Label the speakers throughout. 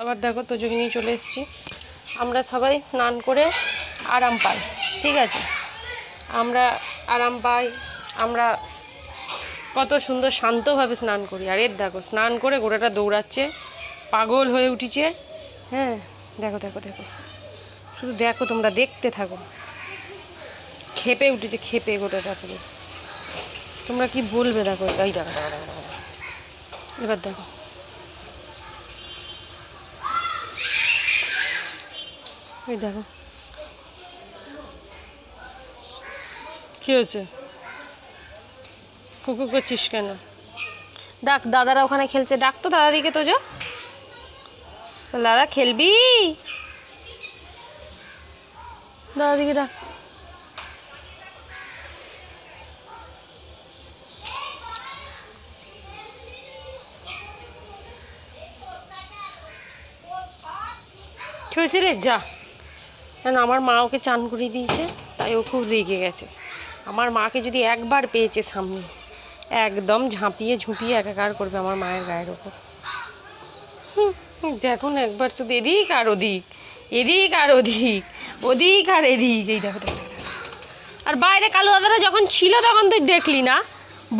Speaker 1: আবার দেখো তোজোকে নিয়ে চলে এসেছি। আমরা সবাই স্নান করে আরাম পাই, ঠিক আছে, আমরা আরাম পাই, আমরা কত সুন্দর শান্তভাবে স্নান করি। আর এর দেখো স্নান করে গোটাটা দৌড়াচ্ছে, পাগল হয়ে উঠেছে। হ্যাঁ দেখো দেখো দেখো, শুধু দেখো, তোমরা দেখতে থাকো। খেপে উঠেছে, খেপে গোটাটা পুরো। তোমরা কি বলবে, দেখো এই দেখো দেখো দেখো দেখো, এবার দেখো এই দেখো কী হয়েছে, কুকু করছিস কেন? ডাক, দাদারা ওখানে খেলছে, ডাক তো দাদাদিকে। তোজো দাদা খেলবি, দাদাদিকে ডাক। কি হয়েছে রে? যা, কেন আমার মা ওকে চান করিয়ে দিয়েছে, তাই ও খুব রেগে গেছে। আমার মাকে যদি একবার পেয়েছে সামনে, একদম ঝাঁপিয়ে ঝুঁপিয়ে একাকার করবে আমার মায়ের গায়ের ওপর। দেখুন একবার শুধু এদিক আর ওদিক, এদিক আর ওদিক, ওদিক আর এদিক, এই দেখো দেখো দেখো। আর বাইরে কালু দাদারা যখন ছিল তখন তুই দেখলি না,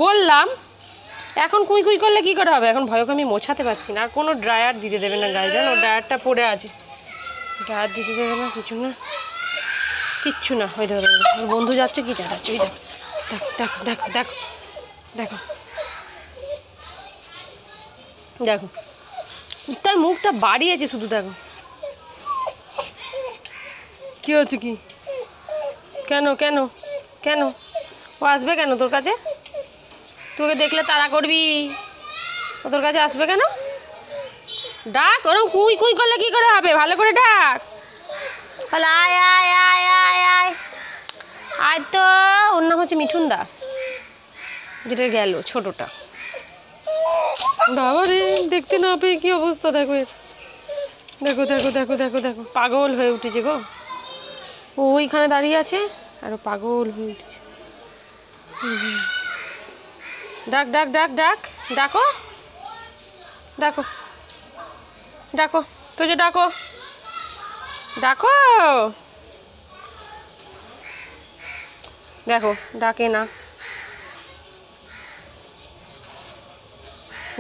Speaker 1: বললাম। এখন কুই কুই করলে কী করে হবে? এখন ভয়কে আমি মোছাতে পারছি না। আর কোনো ড্রায়ার দিতে দেবে না গায়ে, জানো, ড্রায়ারটা পড়ে আছে, ড্রায়ার দিতে দেবে না, কিছু না, কিচ্ছু না। ওই দেখো বন্ধু যাচ্ছে, কি চালাচ্ছে, ওই দেখো দেখো দেখো দেখো দেখো দেখো, তাই মুখটা বাড়িয়েছে শুধু, দেখো কি হচ্ছে, কি কেন কেন কেন ও আসবে কেন তোর কাছে? তোকে দেখলে তাড়া করবি, ও তোর কাছে আসবে কেন? ডাক, ওরকম কুই কুই করলে কি করে হবে? ভালো করে ডাক, তাহলে আয় আয় আয় আয় আয় আয়। তো ওর নাম হচ্ছে মিঠুন দা, যেটা গেল ছোটটা। বাবা রে, দেখতে না পেয়ে কি অবস্থা, দেখো এর, দেখো দেখো দেখো দেখো দেখো, পাগল হয়ে উঠেছে গো। ও ওইখানে দাঁড়িয়ে আছে আর ও পাগল হয়ে উঠেছে। ডাক ডাক ডাক ডাক, ডাকো ডাকো ডাকো, তো যে ডাকো ডাকো, দেখো ডাকে না,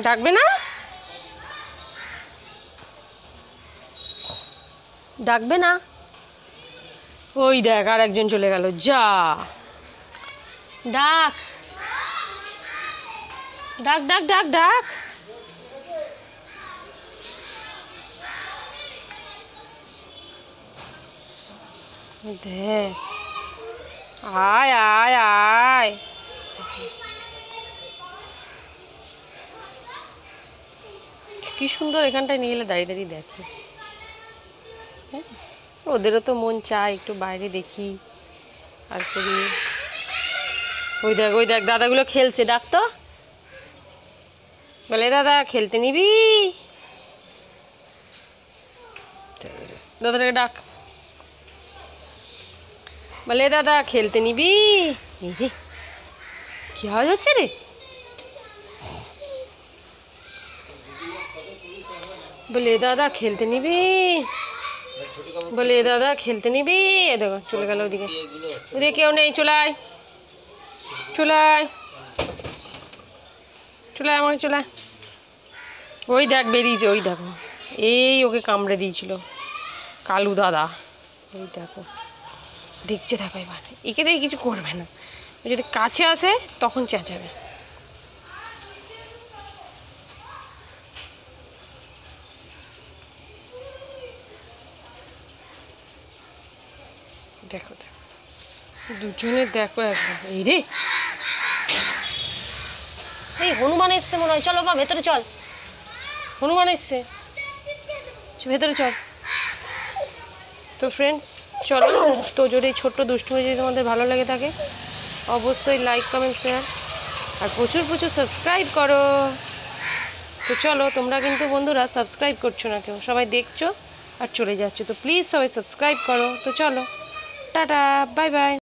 Speaker 1: ডাকবে না, ডাকবে না। ওই দেখ আর একজন চলে গেল, যা, ডাক ডাক ডাক ডাক ডাক। দেখ, আয় আয় আয়। কি সুন্দর এখানটায় নিয়ে এলে দাঁড়িয়ে দাঁড়িয়ে দেখে। হ্যাঁ, ওদেরও তো মন চায় একটু বাইরে দেখি আর করি। ওই দেখ ওই দেখ, দাদাগুলো খেলছে, ডাক তো, বলে দাদা খেলতে নিবি, দাদাটাকে ডাক, বলে দাদা খেলতে নিবি। কি আওয়াজ হচ্ছে রে? বলে দাদা খেলতে নিবি, বলে দাদা খেলতে নিবি। দেখো চলে গেল ওদিকে, ওদিকে কেউ নেই, চলায় চলায় চলায়, আমাকে চলায়। ওই দেখ বেরিয়েছে, ওই দেখো, এই ওকে কামড়ে দিয়েছিল কালু দাদা, ওই দেখো দেখছে, দেখো এবার একে দেখে কিছু করবে না, যদি কাছে আসে তখন চেঁচাবে। দেখো দেখো দুজনে দেখো একবার, এই রে, এই হনুমান এসছে মনে হয়, চলো বা ভেতরে চল, হনুমান এসছে, ভেতরে চল। তো ফ্রেন্ডস চলো, তো যদি এই ছোট্ট দুষ্টুমি যদি তোমাদের ভালো লাগে থাকে অবশ্যই লাইক কমেন্ট শেয়ার আর প্রচুর প্রচুর সাবস্ক্রাইব করো। তো চলো, তোমরা কিন্তু বন্ধুরা সাবস্ক্রাইব করছো না কেউ, সবাই দেখছো আর চলে যাচ্ছো, তো প্লিজ সবাই সাবস্ক্রাইব করো। তো চলো, টাটা, বাই বাই।